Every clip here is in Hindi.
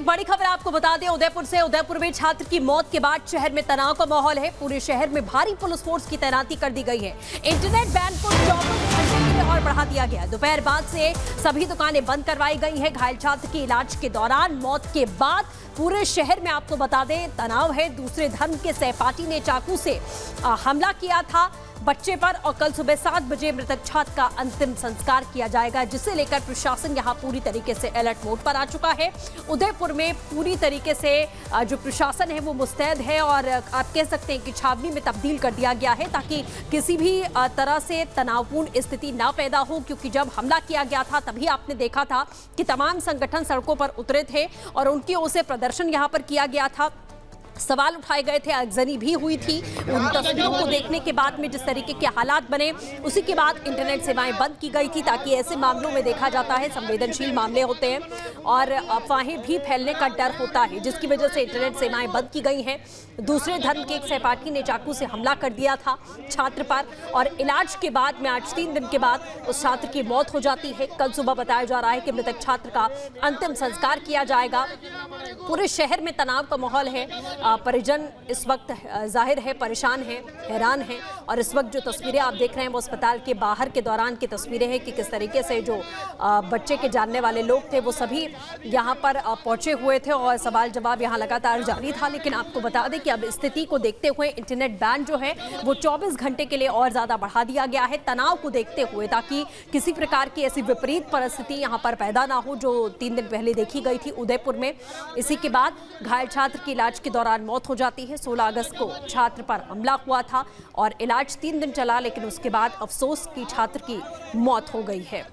एक बड़ी खबर आपको बता दें उदयपुर से। उदयपुर में छात्र की मौत के बाद शहर में तनाव का माहौल है। पूरे शहर में भारी पुलिस फोर्स की तैनाती कर दी गई है। इंटरनेट बैन को 24 घंटे के लिए और बढ़ा दिया गया। दोपहर बाद से सभी दुकानें बंद करवाई गई हैं। घायल छात्र के इलाज के दौरान मौत के बाद पूरे शहर में आपको बता दें तनाव है। दूसरे धर्म के सहपाठी ने चाकू से हमला किया था बच्चे पर और कल सुबह 7 बजे मृतक छात्र का अंतिम संस्कार किया जाएगा, जिसे लेकर प्रशासन यहां पूरी तरीके से अलर्ट मोड पर आ चुका है। उदयपुर में पूरी तरीके से जो प्रशासन है वो मुस्तैद है और आप कह सकते हैं कि छावनी में तब्दील कर दिया गया है ताकि किसी भी तरह से तनावपूर्ण स्थिति ना पैदा हो, क्योंकि जब हमला किया गया था तभी आपने देखा था कि तमाम संगठन सड़कों पर उतरे थे और उनकी ओर से प्रदर्शन यहां पर किया गया था। सवाल उठाए गए थे, आगजनी भी हुई थी। उन तस्वीरों को देखने के बाद में जिस तरीके के हालात बने, उसी के बाद इंटरनेट सेवाएं बंद की गई थी ताकि ऐसे मामलों में देखा जाता है संवेदनशील मामले होते हैं और अफवाहें भी फैलने का डर होता है, जिसकी वजह से इंटरनेट सेवाएं बंद की गई हैं। दूसरे धर्म के एक सहपाठी ने चाकू से हमला कर दिया था छात्र पर और इलाज के बाद में आज 3 दिन के बाद उस छात्र की मौत हो जाती है। कल सुबह बताया जा रहा है कि मृतक छात्र का अंतिम संस्कार किया जाएगा। पूरे शहर में तनाव का माहौल है। परिजन इस वक्त जाहिर है परेशान हैं, हैरान हैं और इस वक्त जो तस्वीरें आप देख रहे हैं वो अस्पताल के बाहर के दौरान की तस्वीरें हैं कि किस तरीके से जो बच्चे के जानने वाले लोग थे वो सभी यहाँ पर पहुंचे हुए थे और सवाल जवाब यहाँ लगातार जारी था। लेकिन आपको बता दें कि अब स्थिति को देखते हुए इंटरनेट बैन जो है वो 24 घंटे के लिए और ज़्यादा बढ़ा दिया गया है, तनाव को देखते हुए, ताकि किसी प्रकार की ऐसी विपरीत परिस्थिति यहाँ पर पैदा ना हो जो 3 दिन पहले देखी गई थी उदयपुर में। इसी के बाद घायल छात्र की इलाज के दौरान मौत हो जाती है। 16 अगस्त को छात्र पर हमला हुआ था और इलाज 3 दिन चला, लेकिन उसके बाद अफसोस की छात्र की मौत हो गई है।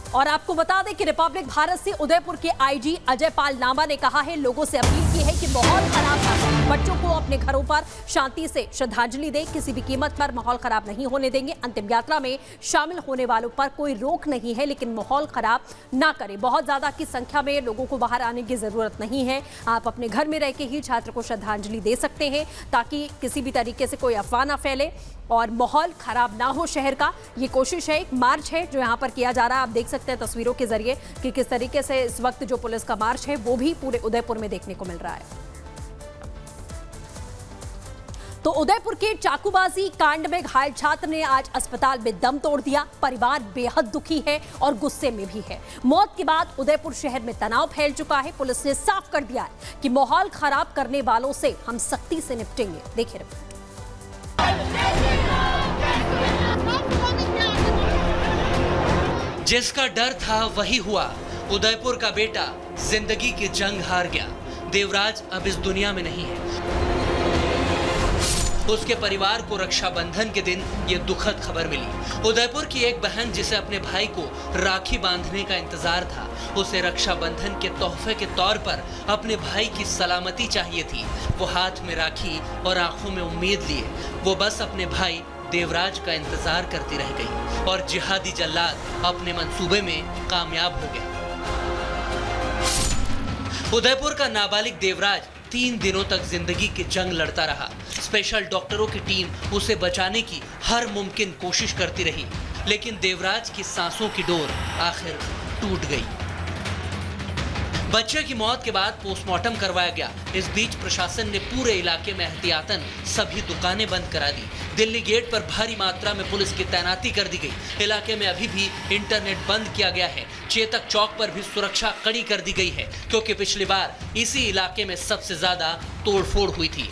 और आपको बता दें कि रिपब्लिक भारत से उदयपुर के आईजी अजय पाल नामा ने कहा है, लोगों से अपील की है कि माहौल खराब ना करें, बच्चों को अपने घरों पर शांति से श्रद्धांजलि दें, किसी भी कीमत पर माहौल खराब नहीं होने देंगे। अंतिम यात्रा में शामिल होने वालों पर कोई रोक नहीं है, लेकिन माहौल खराब ना करें। बहुत ज्यादा की संख्या में लोगों को बाहर आने की जरूरत नहीं है। आप अपने घर में रह के ही छात्र को श्रद्धांजलि दे सकते हैं ताकि किसी भी तरीके से कोई अफवाह ना फैले और माहौल खराब ना हो शहर का। ये कोशिश है, एक मार्च है जो यहाँ पर किया जा रहा है। आप देख सकते हैं तस्वीरों के जरिए कि किस तरीके से इस वक्त जो पुलिस का मार्च है वो भी पूरे उदयपुर में देखने को मिल रहा है। तो उदयपुर के चाकूबाजी कांड में घायल छात्र ने आज अस्पताल में दम तोड़ दिया। परिवार बेहद दुखी है और गुस्से में भी है। मौत के बाद उदयपुर शहर में तनाव फैल चुका है। पुलिस ने साफ कर दिया है कि माहौल खराब करने वालों से हम सख्ती से निपटेंगे। देखिए जिसका डर था वही हुआ। उदयपुर का बेटा जिंदगी की जंग हार गया। देवराज अब इस दुनिया में नहीं है। उसके परिवार को रक्षाबंधन के दिन ये दुखद खबर मिली। उदयपुर की एक बहन जिसे अपने भाई को राखी बांधने का इंतजार था, उसे रक्षाबंधन के तोहफे के तौर पर अपने भाई की सलामती चाहिए थी। वो हाथ में राखी और आंखों में उम्मीद लिए वो बस अपने भाई देवराज का इंतजार करती रह गई और जिहादी जल्लाद अपने मंसूबे में कामयाब हो गया। उदयपुर का नाबालिग देवराज 3 दिनों तक जिंदगी की जंग लड़ता रहा। स्पेशल डॉक्टरों की टीम उसे बचाने की हर मुमकिन कोशिश करती रही, लेकिन देवराज की सांसों की डोर आखिर टूट गई। बच्चे की मौत के बाद पोस्टमार्टम करवाया गया। इस बीच प्रशासन ने पूरे इलाके में एहतियातन सभी दुकानें बंद करा दी। दिल्ली गेट पर भारी मात्रा में पुलिस की तैनाती कर दी गई। इलाके में अभी भी इंटरनेट बंद किया गया है। चेतक चौक पर भी सुरक्षा कड़ी कर दी गई है, क्योंकि पिछली बार इसी इलाके में सबसे ज्यादा तोड़फोड़ हुई थी।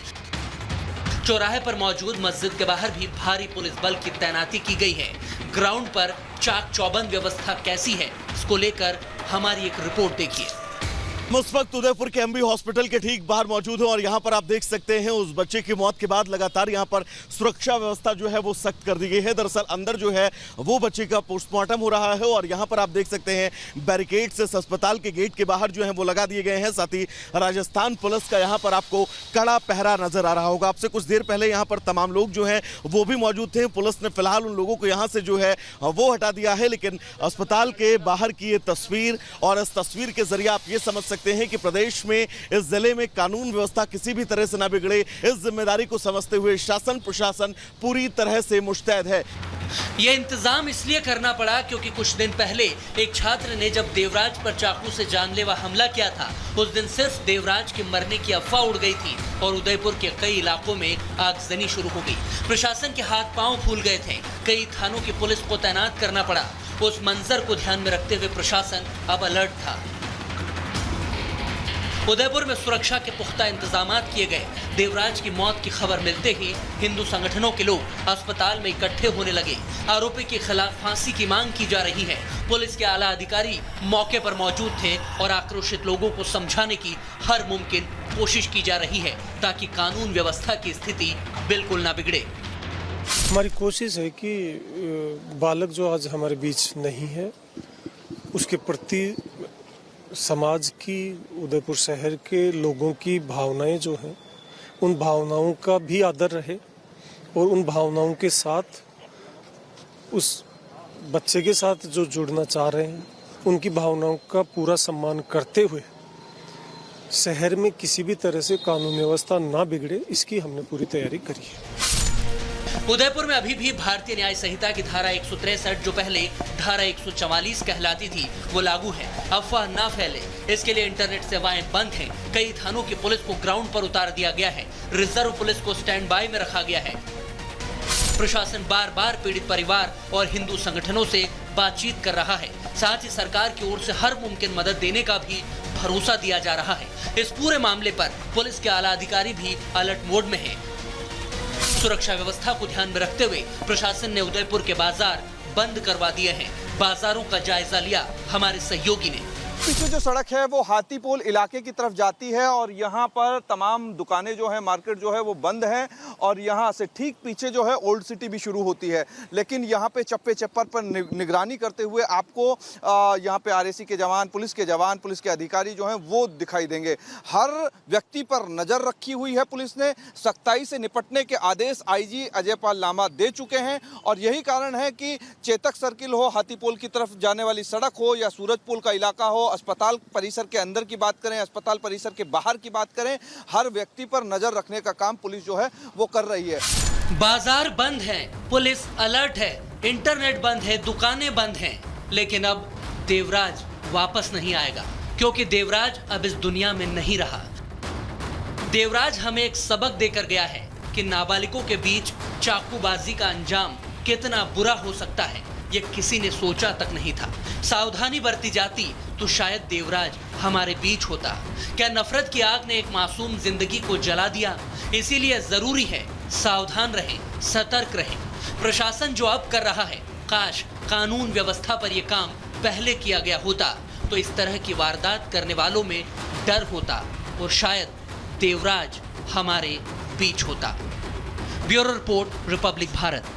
चौराहे पर मौजूद मस्जिद के बाहर भी भारी पुलिस बल की तैनाती की गई है। ग्राउंड पर चाक चौबंद व्यवस्था कैसी है, इसको लेकर हमारी एक रिपोर्ट देखिए। उस वक्त उदयपुर के एमबी हॉस्पिटल के ठीक बाहर मौजूद है और यहाँ पर आप देख सकते हैं उस बच्चे की मौत के बाद लगातार यहाँ पर सुरक्षा व्यवस्था जो है वो सख्त कर दी गई है। दरअसल अंदर जो है वो बच्चे का पोस्टमार्टम हो रहा है और यहाँ पर आप देख सकते हैं बैरिकेड्स इस अस्पताल के गेट के बाहर जो है वो लगा दिए गए हैं। साथ ही राजस्थान पुलिस का यहाँ पर आपको कड़ा पहरा नजर आ रहा होगा। आपसे कुछ देर पहले यहाँ पर तमाम लोग जो हैं वो भी मौजूद थे। पुलिस ने फिलहाल उन लोगों को यहाँ से जो है वो हटा दिया है, लेकिन अस्पताल के बाहर की ये तस्वीर और इस तस्वीर के जरिए आप ये समझ सकते हैं कि प्रदेश में इस जिले में कानून व्यवस्था किसी भी तरह से ना बिगड़े, इस जिम्मेदारी को समझते हुए शासन प्रशासन पूरी तरह से मुस्तैद है। यह इंतजाम इसलिए करना पड़ा क्योंकि कुछ दिन पहले एक छात्र ने जब देवराज पर चाकू से जानलेवा हमला किया था, उस दिन सिर्फ देवराज के मरने की अफवाह उड़ गई थी और उदयपुर के कई इलाकों में आगजनी शुरू हो गई। प्रशासन के हाथ पांव फूल गए थे, कई थानों की पुलिस को तैनात करना पड़ा। उस मंजर को ध्यान में रखते हुए प्रशासन अब अलर्ट था। उदयपुर में सुरक्षा के पुख्ता इंतजाम किए गए। देवराज की मौत की खबर मिलते ही हिंदू संगठनों के लोग अस्पताल में इकट्ठे होने लगे। आरोपी के खिलाफ फांसी की मांग की जा रही है। पुलिस के आला अधिकारी मौके पर मौजूद थे और आक्रोशित लोगों को समझाने की हर मुमकिन कोशिश की जा रही है ताकि कानून व्यवस्था की स्थिति बिल्कुल ना बिगड़े। हमारी कोशिश है कि बालक जो आज हमारे बीच नहीं है, उसके प्रति समाज की, उदयपुर शहर के लोगों की भावनाएं जो हैं, उन भावनाओं का भी आदर रहे और उन भावनाओं के साथ उस बच्चे के साथ जो जुड़ना चाह रहे हैं उनकी भावनाओं का पूरा सम्मान करते हुए शहर में किसी भी तरह से कानून व्यवस्था ना बिगड़े, इसकी हमने पूरी तैयारी करी है। उदयपुर में अभी भी भारतीय न्याय संहिता की धारा 163 जो पहले धारा 144 कहलाती थी वो लागू है। अफवाह ना फैले इसके लिए इंटरनेट सेवाएं बंद हैं। कई थानों की पुलिस को ग्राउंड पर उतार दिया गया है। रिजर्व पुलिस को स्टैंड बाय में रखा गया है। प्रशासन बार बार पीड़ित परिवार और हिंदू संगठनों से बातचीत कर रहा है। साथ ही सरकार की ओर से हर मुमकिन मदद देने का भी भरोसा दिया जा रहा है। इस पूरे मामले पर पुलिस के आला अधिकारी भी अलर्ट मोड में है। सुरक्षा व्यवस्था को ध्यान में रखते हुए प्रशासन ने उदयपुर के बाजार बंद करवा दिए हैं। बाजारों का जायजा लिया हमारे सहयोगी ने। पीछे जो सड़क है वो हाथीपोल इलाके की तरफ जाती है और यहाँ पर तमाम दुकानें जो है, मार्केट जो है वो बंद है और यहाँ से ठीक पीछे जो है ओल्ड सिटी भी शुरू होती है। लेकिन यहाँ पे चप्पे चप्पर पर निगरानी करते हुए आपको यहाँ पे आरएसी के जवान, पुलिस के अधिकारी जो हैं वो दिखाई देंगे। हर व्यक्ति पर नज़र रखी हुई है पुलिस ने। सख्ताई से निपटने के आदेश आईजी अजय पाल लामा दे चुके हैं और यही कारण है कि चेतक सर्किल हो, हाथीपोल की तरफ जाने वाली सड़क हो या सूरजपुल का इलाका हो, अस्पताल परिसर के अंदर की बात करें, अस्पताल परिसर के बाहर की बात करें, हर व्यक्ति पर नजर रखने का काम पुलिस जो है वो कर रही है। बाजार बंद है, पुलिस अलर्ट है, इंटरनेट बंद है, दुकानें बंद हैं, लेकिन अब देवराज वापस नहीं आएगा क्योंकि देवराज अब इस दुनिया में नहीं रहा। देवराज हमें एक सबक देकर गया है कि नाबालिगों के बीच चाकूबाजी का अंजाम कितना बुरा हो सकता है, ये किसी ने सोचा तक नहीं था। सावधानी बरती जाती तो शायद देवराज हमारे बीच होता। क्या नफरत की आग ने एक मासूम जिंदगी को जला दिया? इसीलिए जरूरी है सावधान रहें, सतर्क रहें। प्रशासन जो अब कर रहा है, काश कानून व्यवस्था पर यह काम पहले किया गया होता तो इस तरह की वारदात करने वालों में डर होता और शायद देवराज हमारे बीच होता। Bureau report, Republic Bharat.